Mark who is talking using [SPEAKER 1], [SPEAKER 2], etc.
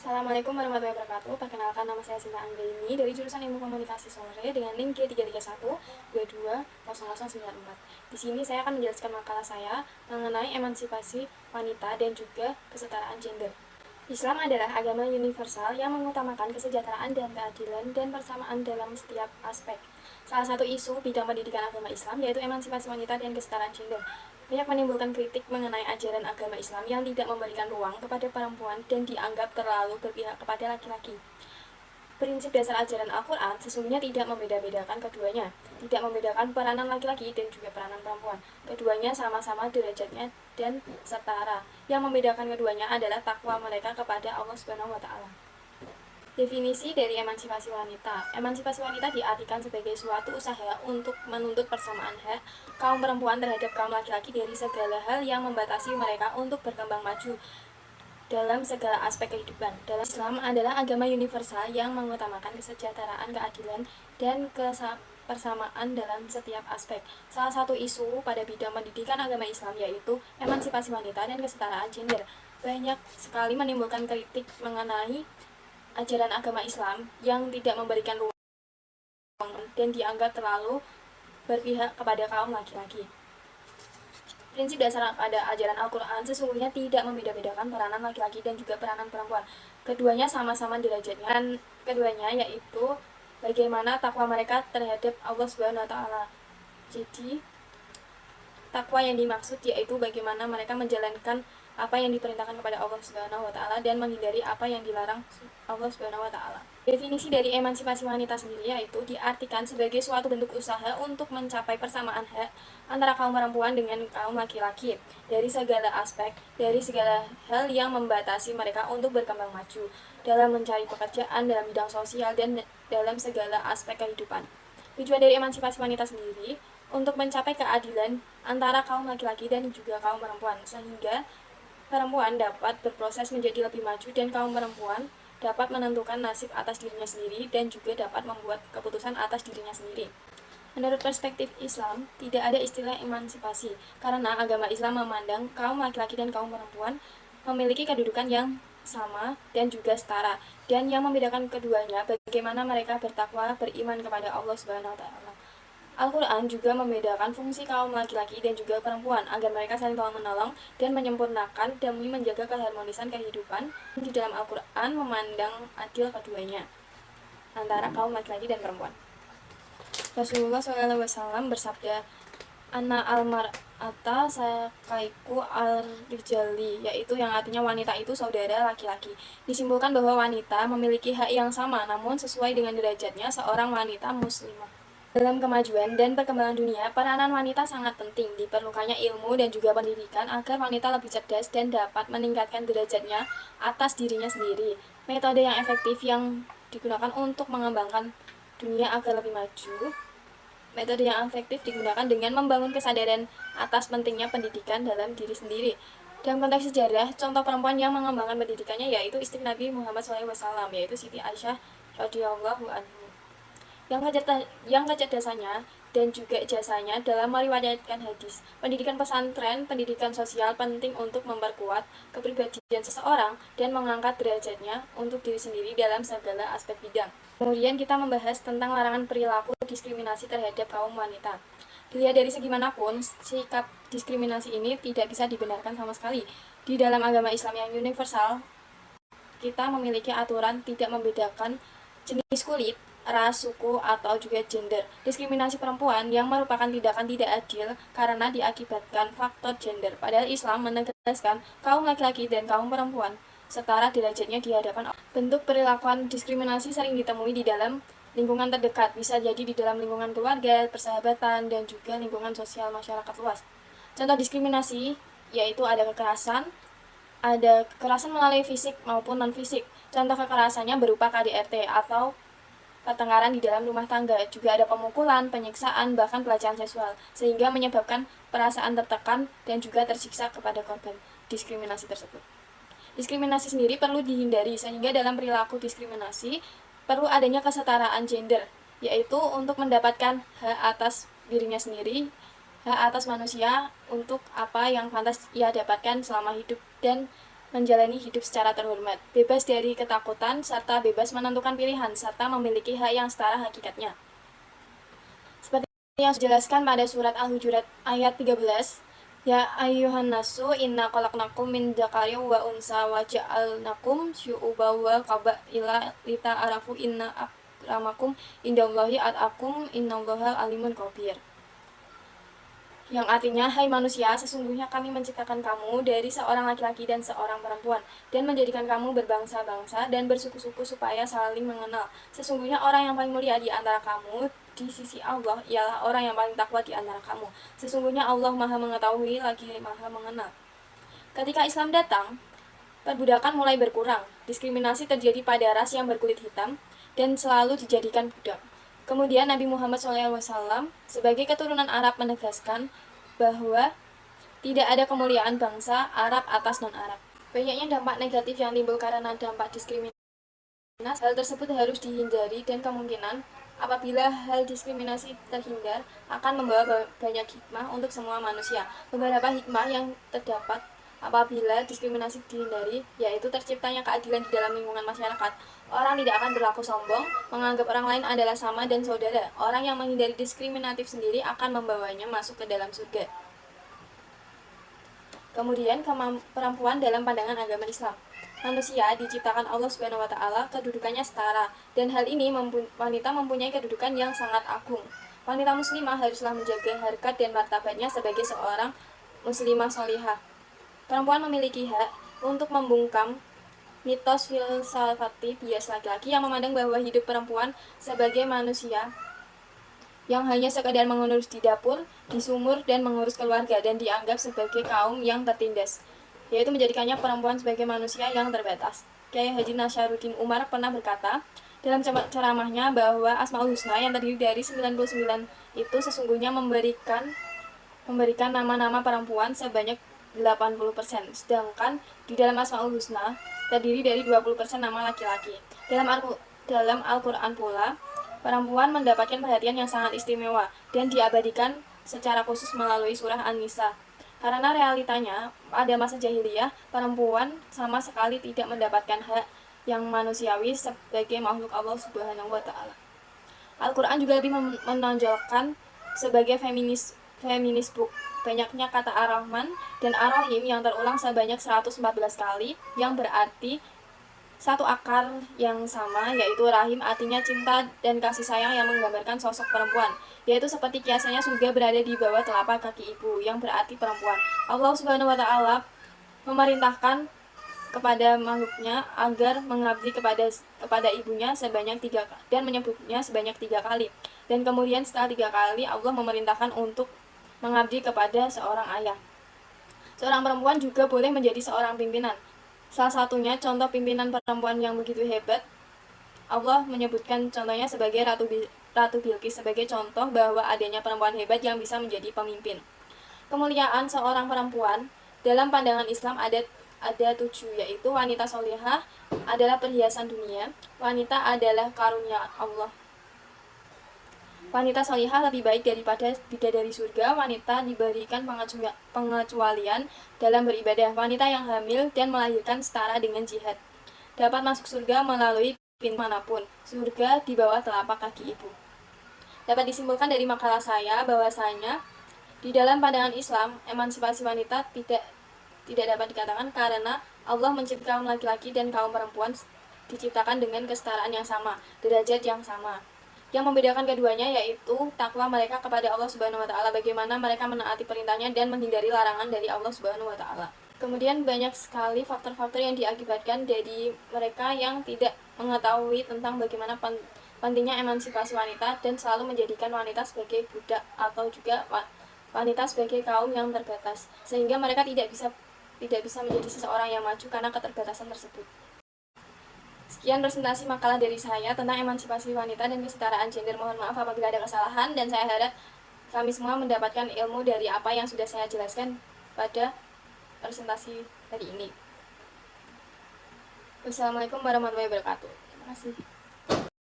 [SPEAKER 1] Assalamualaikum warahmatullahi wabarakatuh. Perkenalkan, nama saya Sinta Anggraini dari jurusan Ilmu Komunikasi Sore dengan NIM G331220094. Di sini saya akan menjelaskan makalah saya mengenai emansipasi wanita dan juga kesetaraan gender. Islam adalah agama universal yang mengutamakan kesejahteraan dan keadilan dan persamaan dalam setiap aspek. Salah satu isu bidang pendidikan agama Islam yaitu emansipasi wanita dan kesetaraan gender. Banyak menimbulkan kritik mengenai ajaran agama Islam yang tidak memberikan ruang kepada perempuan dan dianggap terlalu berpihak kepada laki-laki. Prinsip dasar ajaran Al-Quran sesungguhnya tidak membeda-bedakan keduanya, tidak membedakan peranan laki-laki dan juga peranan perempuan. Keduanya sama-sama derajatnya dan setara. Yang membedakan keduanya adalah takwa mereka kepada Allah Subhanahu wa Ta'ala. Definisi dari emansipasi wanita. Emansipasi wanita diartikan sebagai suatu usaha untuk menuntut persamaan hak kaum perempuan terhadap kaum laki-laki dari segala hal yang membatasi mereka untuk berkembang maju dalam segala aspek kehidupan. Dalam Islam adalah agama universal yang mengutamakan kesejahteraan, keadilan, dan persamaan dalam setiap aspek. Salah satu isu pada bidang pendidikan agama Islam yaitu emansipasi wanita dan kesetaraan gender. Banyak sekali menimbulkan kritik mengenai ajaran agama Islam yang tidak memberikan ruang dan dianggap terlalu berpihak kepada kaum laki-laki. Prinsip dasar pada ajaran Al-Quran sesungguhnya tidak membeda-bedakan peranan laki-laki dan juga peranan perempuan. Keduanya sama-sama derajatnya, dan keduanya yaitu bagaimana takwa mereka terhadap Allah Subhanahu wa Ta'ala. Jadi, takwa yang dimaksud yaitu bagaimana mereka menjalankan apa yang diperintahkan kepada Allah Subhanahu wa Ta'ala dan menghindari apa yang dilarang Allah Subhanahu wa Ta'ala. Definisi dari emansipasi wanita sendiri yaitu diartikan sebagai suatu bentuk usaha untuk mencapai persamaan hak antara kaum perempuan dengan kaum laki-laki dari segala aspek, dari segala hal yang membatasi mereka untuk berkembang maju dalam mencari pekerjaan, dalam bidang sosial, dan dalam segala aspek kehidupan. Tujuan dari emansipasi wanita sendiri untuk mencapai keadilan antara kaum laki-laki dan juga kaum perempuan, sehingga perempuan dapat berproses menjadi lebih maju dan kaum perempuan dapat menentukan nasib atas dirinya sendiri dan juga dapat membuat keputusan atas dirinya sendiri. Menurut perspektif Islam, tidak ada istilah emansipasi karena agama Islam memandang kaum laki-laki dan kaum perempuan memiliki kedudukan yang sama dan juga setara, dan yang membedakan keduanya bagaimana mereka bertakwa beriman kepada Allah Subhanahu wa Ta'ala. Al-Quran juga membedakan fungsi kaum laki-laki dan juga perempuan agar mereka saling tolong-menolong dan menyempurnakan demi menjaga keharmonisan kehidupan. Di dalam Al-Quran memandang adil keduanya antara kaum laki-laki dan perempuan. Rasulullah SAW bersabda, Ana almar'ata sakaiku al-rijali, yaitu yang artinya wanita itu saudara laki-laki. Disimpulkan bahwa wanita memiliki hak yang sama namun sesuai dengan derajatnya seorang wanita muslimah. Dalam kemajuan dan perkembangan dunia, peranan wanita sangat penting. Diperlukannya ilmu dan juga pendidikan agar wanita lebih cerdas dan dapat meningkatkan derajatnya atas dirinya sendiri. Metode yang efektif yang digunakan untuk mengembangkan dunia agar lebih maju. Metode yang efektif digunakan dengan membangun kesadaran atas pentingnya pendidikan dalam diri sendiri. Dalam konteks sejarah, contoh perempuan yang mengembangkan pendidikannya yaitu istri Nabi Muhammad SAW, yaitu Siti Aisyah radhiyallahu anha. Yang kecerdasannya dan juga jasanya dalam meriwayatkan hadis. Pendidikan pesantren, pendidikan sosial penting untuk memperkuat kepribadian seseorang dan mengangkat derajatnya untuk diri sendiri dalam segala aspek bidang. Kemudian kita membahas tentang larangan perilaku diskriminasi terhadap kaum wanita. Dilihat dari segi manapun, sikap diskriminasi ini tidak bisa dibenarkan sama sekali. Di dalam agama Islam yang universal, kita memiliki aturan tidak membedakan jenis kulit, ras, suku, atau juga gender. Diskriminasi perempuan yang merupakan tindakan tidak adil karena diakibatkan faktor gender. Padahal Islam menegaskan kaum laki-laki dan kaum perempuan setara derajatnya di hadapan Allah. Bentuk perilakuan diskriminasi sering ditemui di dalam lingkungan terdekat, bisa jadi di dalam lingkungan keluarga, persahabatan, dan juga lingkungan sosial masyarakat luas. Contoh diskriminasi yaitu ada kekerasan melalui fisik maupun non-fisik. Contoh kekerasannya berupa KDRT atau pertengkaran di dalam rumah tangga. Juga ada pemukulan, penyiksaan, bahkan pelecehan seksual, sehingga menyebabkan perasaan tertekan dan juga tersiksa kepada korban diskriminasi tersebut. Diskriminasi sendiri perlu dihindari, sehingga dalam perilaku diskriminasi perlu adanya kesetaraan gender, yaitu untuk mendapatkan hak atas dirinya sendiri, hak atas manusia untuk apa yang pantas ia dapatkan selama hidup, dan menjalani hidup secara terhormat, bebas dari ketakutan, serta bebas menentukan pilihan, serta memiliki hak yang setara hakikatnya. Seperti yang dijelaskan pada surat Al-Hujurat ayat 13, Ya ayyuhan nasu inna khalaqnakum min dzakarin wa unsa wa ja'alnakum syu'uban wa qabaila lita'arafu inna akramakum indallahi atqakum innallaha alimun khabir. Yang artinya, hai manusia, sesungguhnya kami menciptakan kamu dari seorang laki-laki dan seorang perempuan, dan menjadikan kamu berbangsa-bangsa dan bersuku-suku supaya saling mengenal. Sesungguhnya orang yang paling mulia di antara kamu di sisi Allah ialah orang yang paling takwa di antara kamu. Sesungguhnya Allah Maha Mengetahui lagi Maha Mengenal. Ketika Islam datang, perbudakan mulai berkurang. Diskriminasi terjadi pada ras yang berkulit hitam dan selalu dijadikan budak. Kemudian Nabi Muhammad SAW sebagai keturunan Arab menegaskan bahwa tidak ada kemuliaan bangsa Arab atas non-Arab. Banyaknya dampak negatif yang timbul karena dampak diskriminasi. Hal tersebut harus dihindari dan kemungkinan apabila hal diskriminasi terhindar akan membawa banyak hikmah untuk semua manusia. Beberapa hikmah yang terdapat apabila diskriminasi dihindari, yaitu terciptanya keadilan di dalam lingkungan masyarakat. Orang tidak akan berlaku sombong, menganggap orang lain adalah sama dan saudara. Orang yang menghindari diskriminatif sendiri akan membawanya masuk ke dalam surga. Kemudian, perempuan dalam pandangan agama Islam. Manusia diciptakan Allah Subhanahu wa Ta'ala, kedudukannya setara, dan hal ini wanita mempunyai kedudukan yang sangat agung. Wanita muslimah haruslah menjaga harkat dan martabatnya sebagai seorang muslimah sholihah. Perempuan memiliki hak untuk membungkam mitos filsafati bias laki-laki yang memandang bahwa hidup perempuan sebagai manusia yang hanya sekadar mengurus di dapur, di sumur, dan mengurus keluarga, dan dianggap sebagai kaum yang tertindas, yaitu menjadikannya perempuan sebagai manusia yang terbatas. Kiai Haji Nasaruddin Umar pernah berkata dalam ceramahnya bahwa Asmaul Husna yang terdiri dari 99 itu sesungguhnya memberikan nama-nama perempuan sebanyak 80%, sedangkan di dalam Asmaul Husna terdiri dari 20% nama laki-laki. Dalam Al-Quran pula, perempuan mendapatkan perhatian yang sangat istimewa dan diabadikan secara khusus melalui surah An-Nisa. Karena realitanya, pada masa jahiliyah, perempuan sama sekali tidak mendapatkan hak yang manusiawi sebagai makhluk Allah Subhanahu wa Ta'ala. Al-Quran juga lebih menonjolkan sebagai feminis book. Banyaknya kata Ar-Rahman dan Ar-Rahim yang terulang sebanyak 114 kali, yang berarti satu akar yang sama, yaitu rahim artinya cinta dan kasih sayang yang menggambarkan sosok perempuan, yaitu seperti kiasanya surga berada di bawah telapak kaki ibu, yang berarti perempuan. Allah Subhanahu wa Ta'ala memerintahkan kepada makhluknya agar mengabdi kepada ibunya sebanyak 3 kali dan menyebutnya sebanyak 3 kali. Dan kemudian setelah 3 kali Allah memerintahkan untuk mengabdi kepada seorang ayah. Seorang perempuan juga boleh menjadi seorang pimpinan. Salah satunya contoh pimpinan perempuan yang begitu hebat, Allah menyebutkan contohnya sebagai Ratu Bilqis sebagai contoh bahwa adanya perempuan hebat yang bisa menjadi pemimpin. Kemuliaan seorang perempuan dalam pandangan Islam ada 7, yaitu wanita solihah adalah perhiasan dunia, wanita adalah karunia Allah. Wanita solihah lebih baik daripada bidadari surga. Wanita diberikan pengecualian dalam beribadah. Wanita yang hamil dan melahirkan setara dengan jihad dapat masuk surga melalui pintu manapun. Surga di bawah telapak kaki ibu. Dapat disimpulkan dari makalah saya bahwasanya di dalam pandangan Islam, emansipasi wanita tidak dapat dikatakan karena Allah menciptakan laki-laki dan kaum perempuan diciptakan dengan kesetaraan yang sama, derajat yang sama. Yang membedakan keduanya yaitu takwa mereka kepada Allah Subhanahu wa Ta'ala, bagaimana mereka menaati perintahnya dan menghindari larangan dari Allah Subhanahu wa Ta'ala. Kemudian banyak sekali faktor-faktor yang diakibatkan dari mereka yang tidak mengetahui tentang bagaimana pentingnya emansipasi wanita dan selalu menjadikan wanita sebagai budak atau juga wanita sebagai kaum yang terbatas, sehingga mereka tidak bisa menjadi seseorang yang maju karena keterbatasan tersebut. Sekian presentasi makalah dari saya tentang emansipasi wanita dan kesetaraan gender. Mohon maaf apabila ada kesalahan, dan saya harap kami semua mendapatkan ilmu dari apa yang sudah saya jelaskan pada presentasi tadi ini. Wassalamualaikum warahmatullahi wabarakatuh. Terima kasih.